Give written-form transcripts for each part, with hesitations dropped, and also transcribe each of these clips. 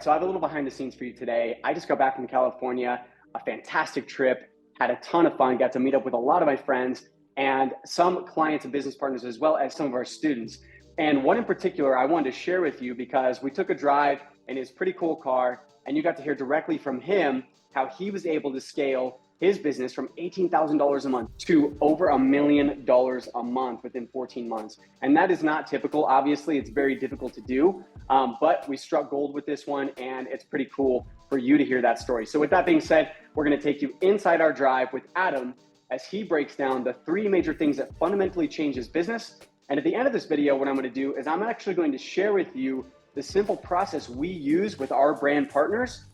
so I have a little behind the scenes for you today. I just got back from California, a fantastic trip, had a ton of fun, got to meet up with a lot of my friends and some clients and business partners, as well as some of our students. And one in particular I wanted to share with you because we took a drive in his pretty cool car, and you got to hear directly from him how he was able to scale his business from $18,000 a month to over $1 million a month within 14 months. And that is not typical. Obviously, it's very difficult to do, but we struck gold with this one, and it's pretty cool for you to hear that story. So with that being said, we're gonna take you inside our drive with Adam as he breaks down the 3 major things that fundamentally change his business. And at the end of this video, what I'm gonna do is I'm actually going to share with you the simple process we use with our brand partners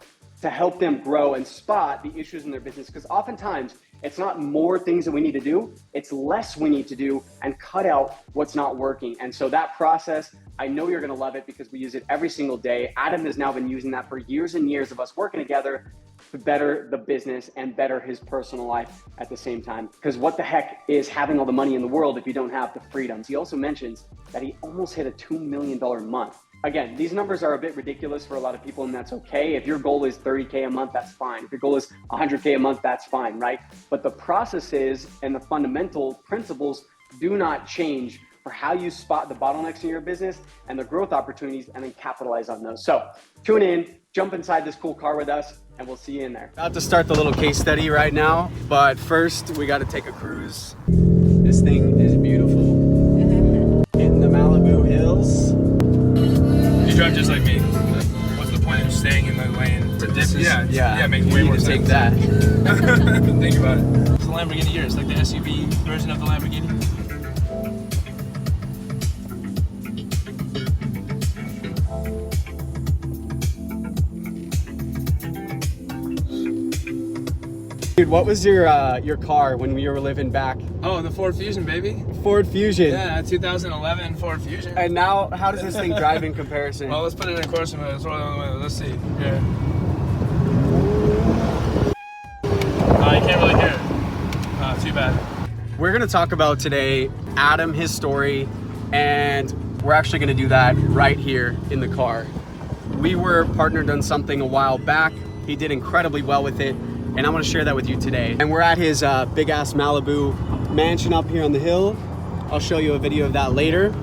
to help them grow and spot the issues in their business. Because oftentimes it's not more things that we need to do, it's less we need to do and cut out what's not working. And so that process, I know you're gonna love it because we use it every single day. Adam has now been using that for years and years of us working together to better the business and better his personal life at the same time. Because what the heck is having all the money in the world if you don't have the freedoms? He also mentions that he almost hit a $2 million month. Again, these numbers are a bit ridiculous for a lot of people, and that's okay. If your goal is 30K a month, that's fine. If your goal is 100K a month, that's fine, right? But the processes and the fundamental principles do not change for how you spot the bottlenecks in your business and the growth opportunities and then capitalize on those. So tune in, jump inside this cool car with us, and we'll see you in there. About to start the little case study right now, but first we got to take a cruise. This thing is beautiful. In the Malibu hills. You drive just like me. What's the point of staying in the lane? Yeah, makes way more sense. Take that. Think about it. It's a Lamborghini here. It's like the SUV version of the Lamborghini. Dude, what was your car when we were living back? Oh, the Ford Fusion, baby. Ford Fusion. Yeah, 2011 Ford Fusion. And now, how does this thing drive in comparison? Well, let's put it in course mode. Let's see. Here. You can't really hear it. Too bad. We're gonna talk about today Adam, his story, and we're actually gonna do that right here in the car. We were partnered on something a while back. He did incredibly well with it, and I'm gonna share that with you today. And we're at his big ass Malibu mansion up here on the hill. I'll show you a video of that later.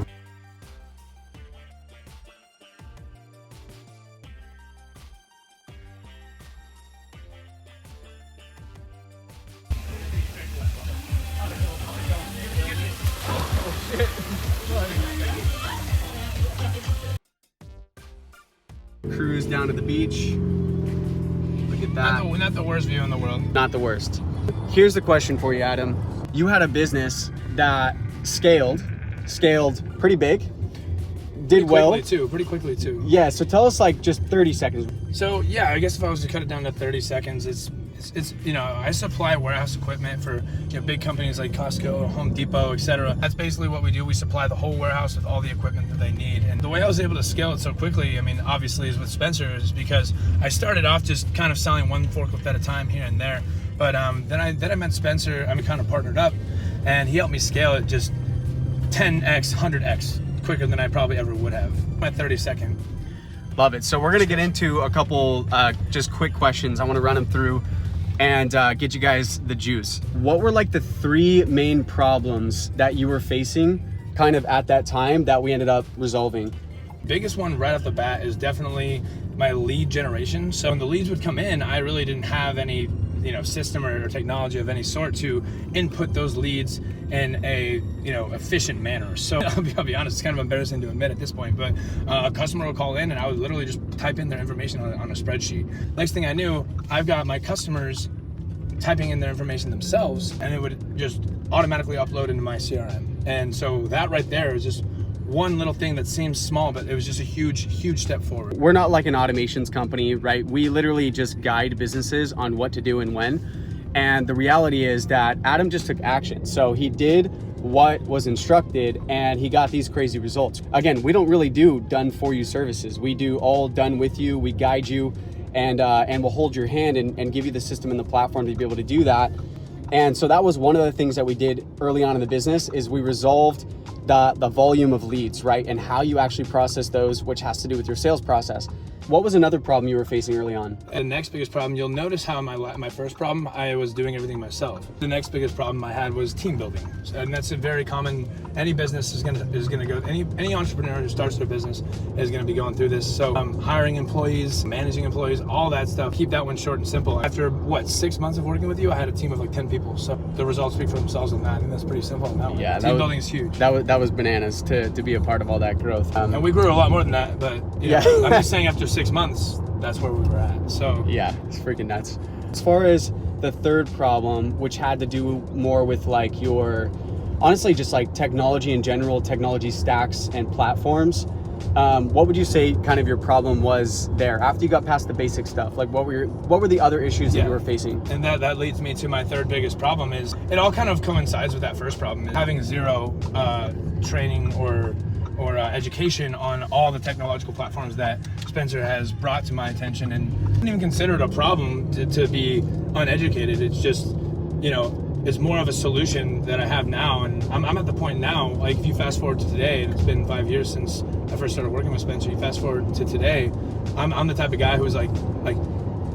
Cruise down to the beach. Look at that. Not the worst view in the world. Not the worst. Here's the question for you, Adam. You had a business that scaled pretty big, did well. Pretty quickly too. Yeah, so tell us like just 30 seconds. So yeah, I guess if I was to cut it down to 30 seconds, it's you know, I supply warehouse equipment for big companies like Costco, Home Depot, etc. That's basically what we do. We supply the whole warehouse with all the equipment that they need. And the way I was able to scale it so quickly, I mean, obviously is with Spencer, is because I started off just kind of selling one forklift at a time here and there. But then I met Spencer, and we kind of partnered up, and he helped me scale it just 10x, 100x quicker than I probably ever would have. My 30-second. Love it. So we're gonna get into a couple just quick questions. I wanna run them through and get you guys the juice. What were like the 3 main problems that you were facing kind of at that time that we ended up resolving? Biggest one right off the bat is definitely my lead generation. So when the leads would come in, I really didn't have any system or technology of any sort to input those leads in a efficient manner. So I'll be honest, it's kind of embarrassing to admit at this point, but a customer will call in and I would literally just type in their information on a spreadsheet. Next thing I knew, I've got my customers typing in their information themselves, and it would just automatically upload into my CRM. And so that right there is just one little thing that seems small, but it was just a huge step forward. We're not like an automations company, right? We literally just guide businesses on what to do and when. And the reality is that Adam just took action. So he did what was instructed and he got these crazy results. Again, we don't really do done for you services. We do all done with you. We guide you and we'll hold your hand and give you the system and the platform to be able to do that. And so that was one of the things that we did early on in the business, is we resolved the volume of leads, right? And how you actually process those, which has to do with your sales process. What was another problem you were facing early on? The next biggest problem, you'll notice how my first problem, I was doing everything myself. The next biggest problem I had was team building. And that's a very common, any business is gonna go, any entrepreneur who starts their business is gonna be going through this. So hiring employees, managing employees, all that stuff, keep that one short and simple. After what, 6 months of working with you, I had a team of like 10 people. So the results speak for themselves on that, and that's pretty simple on that one. Yeah, team building is huge. That was bananas to be a part of all that growth. And we grew a lot more than that, but yeah, I'm just saying after 6 months, that's where we were at. So yeah, it's freaking nuts. As far as the third problem, which had to do more with like your, honestly, just like technology in general, technology stacks and platforms. What would you say kind of your problem was there after you got past the basic stuff? Like what were the other issues that you were facing? And that leads me to my third biggest problem. Is it all kind of coincides with that first problem, having zero training or education on all the technological platforms that Spencer has brought to my attention, and I didn't even consider it a problem to be uneducated. It's just, it's more of a solution that I have now. And I'm at the point now, like if you fast forward to today, and it's been 5 years since I first started working with Spencer, you fast forward to today, I'm the type of guy who's like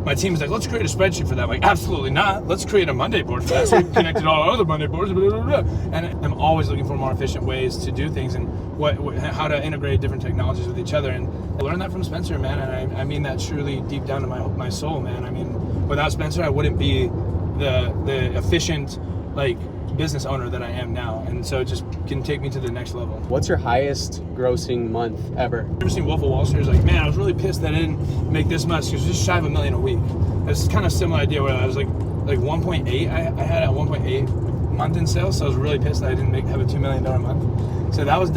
my team is like, let's create a spreadsheet for that. I'm like, absolutely not. Let's create a Monday board for that. So we connected all our other Monday boards, blah, blah, blah. And I'm always looking for more efficient ways to do things and how to integrate different technologies with each other. And I learned that from Spencer, man. And I mean that truly deep down to my soul, man. I mean, without Spencer, I wouldn't be the efficient, like, business owner that I am now. And so it just can take me to the next level. What's your highest grossing month ever? Ever seen Wolf of Wall Street? Like, man, I was really pissed that I didn't make this much because it was just shy of $1 million a week. It's kind of similar idea where I was like 1.8. I had a 1.8 month in sales, so I was really pissed that I didn't have a $2 million month. So that was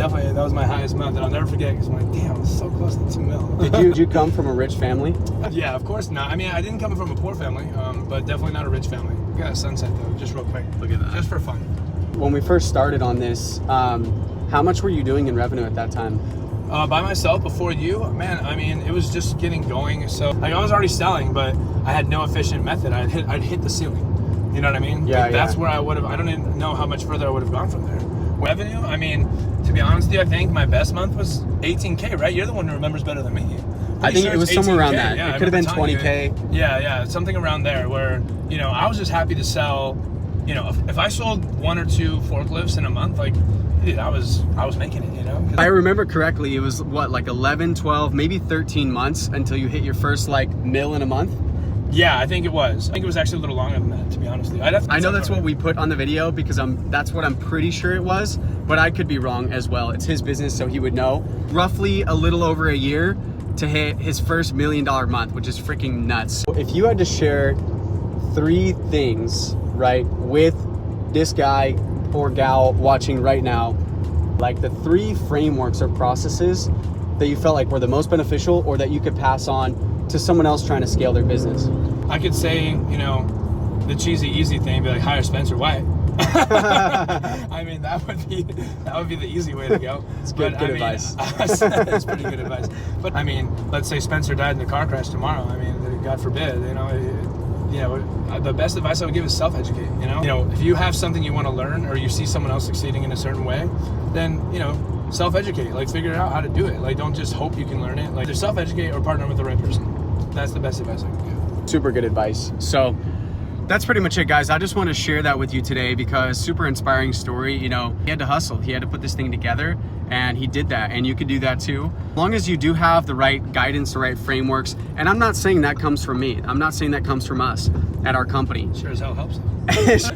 my highest month, and I'll never forget because I'm like, damn, I was so close to 2 mil. Did you come from a rich family? Yeah, of course not. I mean, I didn't come from a poor family, but definitely not a rich family. Got a sunset though, just real quick. Look at that. Just for fun. When we first started on this, how much were you doing in revenue at that time? By myself before you, man, I mean, it was just getting going. So like, I was already selling, but I had no efficient method. I'd hit the ceiling. You know what I mean? Yeah, like, that's where I would have, I don't even know how much further I would have gone from there. Revenue, I mean, to be honest with you, I think my best month was 18K, right? You're the one who remembers better than me. I think it was somewhere around that. Yeah, it could have been 20K. Yeah, something around there where, I was just happy to sell, if I sold 1 or 2 forklifts in a month, like, dude, I was making it, I remember correctly, it was what, like 11, 12, maybe 13 months until you hit your first like mil in a month? Yeah, I think it was. I think it was actually a little longer than that, to be honest with you. I know that's what we put on the video because that's what I'm pretty sure it was, but I could be wrong as well. It's his business, so he would know. Roughly a little over a year to hit his first $1 million month, which is freaking nuts. If you had to share 3 things, right, with this guy or gal watching right now, like the 3 frameworks or processes that you felt like were the most beneficial or that you could pass on to someone else trying to scale their business? I could say, the cheesy, easy thing, be like, hire Spencer White. I mean, that would be the easy way to go. It's good advice. It's pretty good advice. But I mean, let's say Spencer died in a car crash tomorrow. I mean, God forbid, the best advice I would give is self-educate. If you have something you want to learn or you see someone else succeeding in a certain way, then, self-educate, like figure out how to do it. Like, don't just hope you can learn it. Like, either self-educate or partner with the right person. That's the best advice I can give. Super good advice. So that's pretty much it, guys. I just want to share that with you today because super inspiring story. He had to hustle. He had to put this thing together and he did that. And you could do that too. As long as you do have the right guidance, the right frameworks. And I'm not saying that comes from me. I'm not saying that comes from us at our company. Sure as hell helps.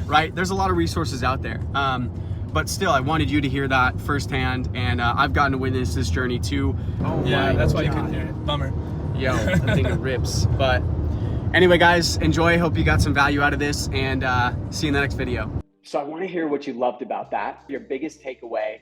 Right? There's a lot of resources out there. But still, I wanted you to hear that firsthand. And I've gotten to witness this journey too. Oh yeah, that's why you couldn't hear it. Bummer. Yo, I think it rips. But anyway, guys, enjoy. Hope you got some value out of this and see you in the next video. So I want to hear what you loved about that, your biggest takeaway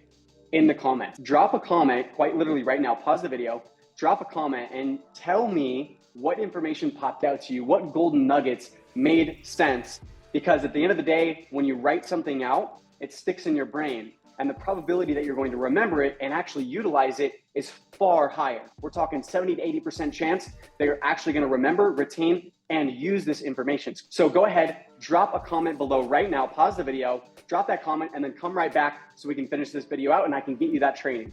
in the comments. Drop a comment, quite literally right now, pause the video, drop a comment and tell me what information popped out to you, what golden nuggets made sense. Because at the end of the day, when you write something out, it sticks in your brain. And the probability that you're going to remember it and actually utilize it is far higher. We're talking 70 to 80% chance that you're actually going to remember, retain, and use this information. So go ahead, drop a comment below right now, pause the video, drop that comment, and then come right back so we can finish this video out and I can get you that training.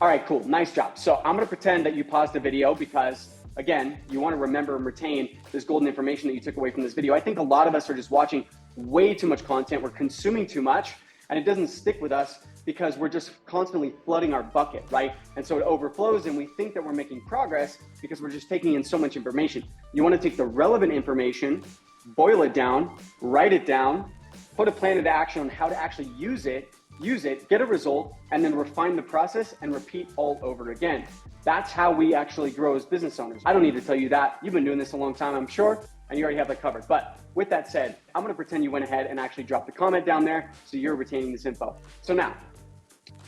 All right, cool, nice job. So I'm gonna pretend that you paused the video because, again, you wanna remember and retain this golden information that you took away from this video. I think a lot of us are just watching way too much content, we're consuming too much, and it doesn't stick with us because we're just constantly flooding our bucket, right? And so it overflows and we think that we're making progress because we're just taking in so much information. You wanna take the relevant information, boil it down, write it down, put a plan into action on how to actually use it, get a result, and then refine the process and repeat all over again. That's how we actually grow as business owners. I don't need to tell you that. You've been doing this a long time, I'm sure, and you already have that covered. But with that said, I'm gonna pretend you went ahead and actually dropped the comment down there so you're retaining this info. So now,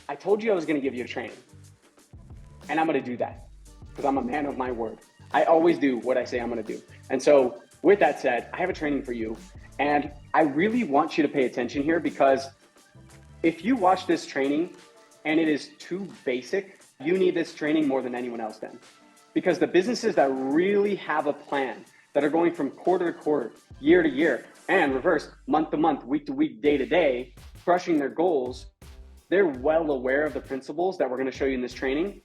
I told you I was gonna give you a training, and I'm gonna do that because I'm a man of my word. I always do what I say I'm gonna do. And so with that said, I have a training for you, and I really want you to pay attention here because if you watch this training and it is too basic, you need this training more than anyone else then. Because the businesses that really have a plan, that are going from quarter to quarter, year to year, and reverse, month to month, week to week, day to day, crushing their goals, they're well aware of the principles that we're gonna show you in this training.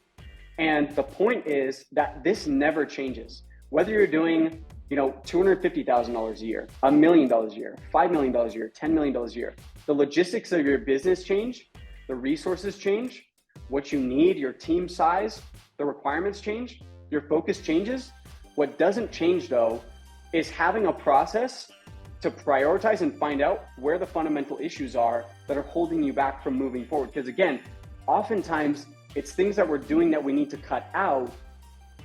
And the point is that this never changes. Whether you're doing $250,000 a year, $1 million a year, $5 million a year, $10 million a year. The logistics of your business change, the resources change, what you need, your team size, the requirements change, your focus changes. What doesn't change though is having a process to prioritize and find out where the fundamental issues are that are holding you back from moving forward. Because again, oftentimes it's things that we're doing that we need to cut out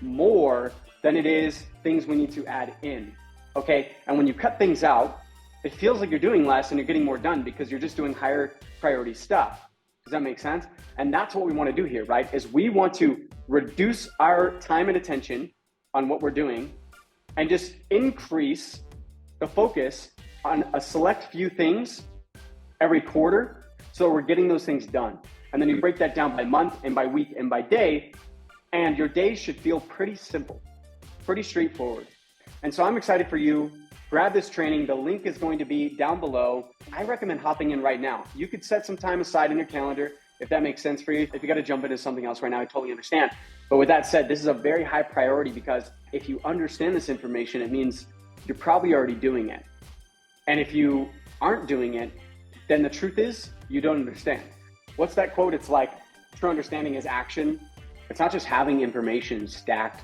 more than it is things we need to add in, okay? And when you cut things out, it feels like you're doing less and you're getting more done because you're just doing higher priority stuff. Does that make sense? And that's what we want to do here, right? Is we want to reduce our time and attention on what we're doing and just increase the focus on a select few things every quarter so we're getting those things done. And then you break that down by month and by week and by day, and your days should feel pretty simple. Pretty straightforward. And so I'm excited for you. Grab this training. The link is going to be down below. I recommend hopping in right now. You could set some time aside in your calendar if that makes sense for you. If you got to jump into something else right now, I totally understand. But with that said, this is a very high priority because if you understand this information, it means you're probably already doing it. And if you aren't doing it, then the truth is you don't understand. What's that quote? It's like true understanding is action. It's not just having information stacked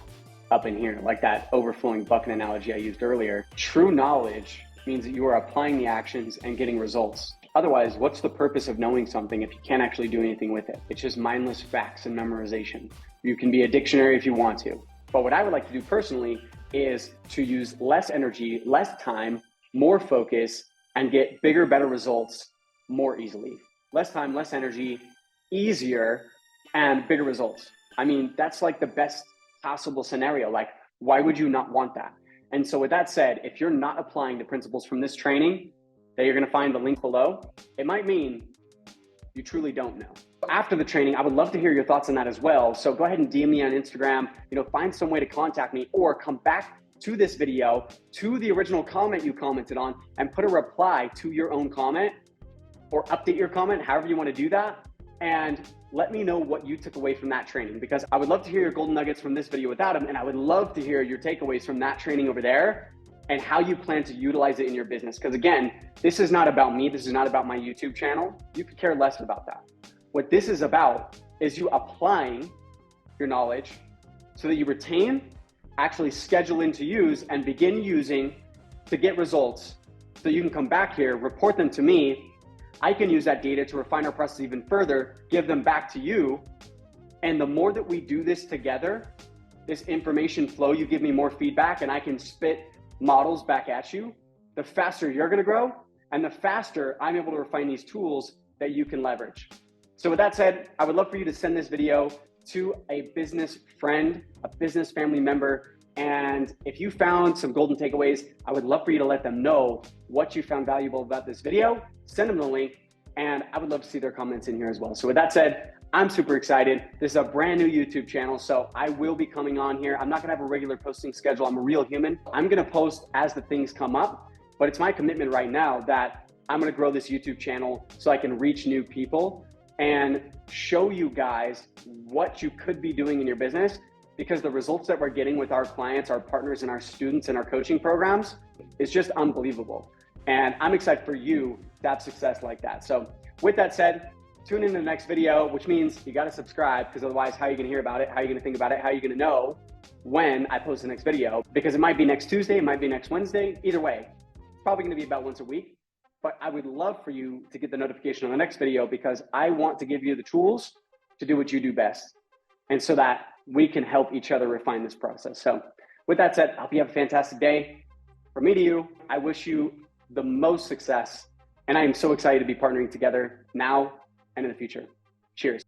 up in here, like that overflowing bucket analogy I used earlier. True knowledge means that you are applying the actions and getting results. Otherwise, what's the purpose of knowing something if you can't actually do anything with it? It's just mindless facts and memorization. You can be a dictionary if you want to. But what I would like to do personally is to use less energy, less time, more focus, and get bigger, better results more easily. Less time, less energy, easier, and bigger results. I mean, that's like the best possible scenario. Like, why would you not want that? And so with that said, if you're not applying the principles from this training that you're going to find the link below, it might mean you truly don't know. After the training, I would love to hear your thoughts on that as well. So go ahead and DM me on Instagram, find some way to contact me or come back to this video, to the original comment you commented on and put a reply to your own comment or update your comment, however you want to do that. And let me know what you took away from that training because I would love to hear your golden nuggets from this video without them. And I would love to hear your takeaways from that training over there and how you plan to utilize it in your business. Because again, this is not about me. This is not about my YouTube channel. You could care less about that. What this is about is you applying your knowledge so that you retain, actually schedule in to use and begin using to get results so you can come back here, report them to me. I can use that data to refine our process even further, give them back to you. And the more that we do this together, this information flow, you give me more feedback and I can spit models back at you, the faster you're gonna grow and the faster I'm able to refine these tools that you can leverage. So with that said, I would love for you to send this video to a business friend, a business family member. And if you found some golden takeaways, I would love for you to let them know what you found valuable about this video. Send them the link and I would love to see their comments in here as well. So with that said, I'm super excited. This is a brand new YouTube channel, so I will be coming on here. I'm not gonna have a regular posting schedule. I'm a real human. I'm gonna post as the things come up, but it's my commitment right now that I'm gonna grow this YouTube channel so I can reach new people and show you guys what you could be doing in your business, because the results that we're getting with our clients, our partners, and our students in our coaching programs is just unbelievable. And I'm excited for you to have success like that. So with that said, tune in to the next video, which means you got to subscribe, because otherwise, how are you going to hear about it? How are you going to think about it? How are you going to know when I post the next video? Because it might be next Tuesday, it might be next Wednesday. Either way, it's probably going to be about once a week. But I would love for you to get the notification on the next video, because I want to give you the tools to do what you do best, and so that we can help each other refine this process. So with that said, I hope you have a fantastic day. From me to you, I wish you the most success, and I am so excited to be partnering together now and in the future. Cheers.